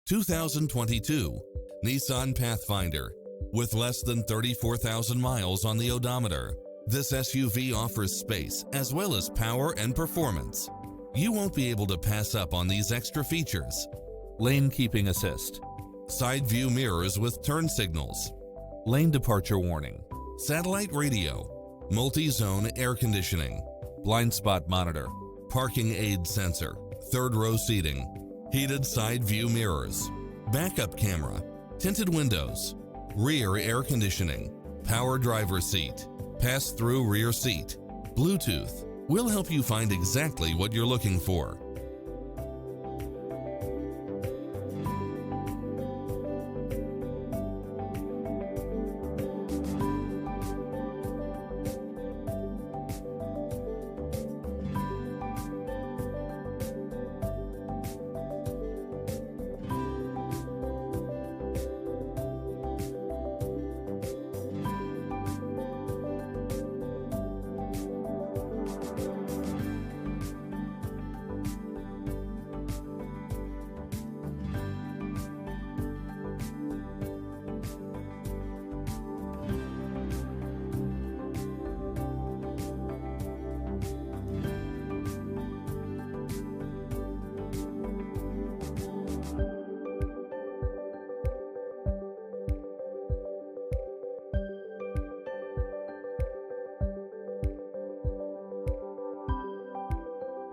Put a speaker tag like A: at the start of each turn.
A: 2022 Nissan Pathfinder. With less than 34,000 miles on the odometer, this SUV offers space as well as power and performance. You won't be able to pass up on these extra features. Lane keeping assist, side view mirrors with turn signals, lane departure warning, satellite radio, multi-zone air conditioning, blind spot monitor, parking aid sensor, third row seating, heated side view mirrors, backup camera, tinted windows, rear air conditioning, power driver seat, pass-through rear seat, Bluetooth. We'll help you find exactly what you're looking for.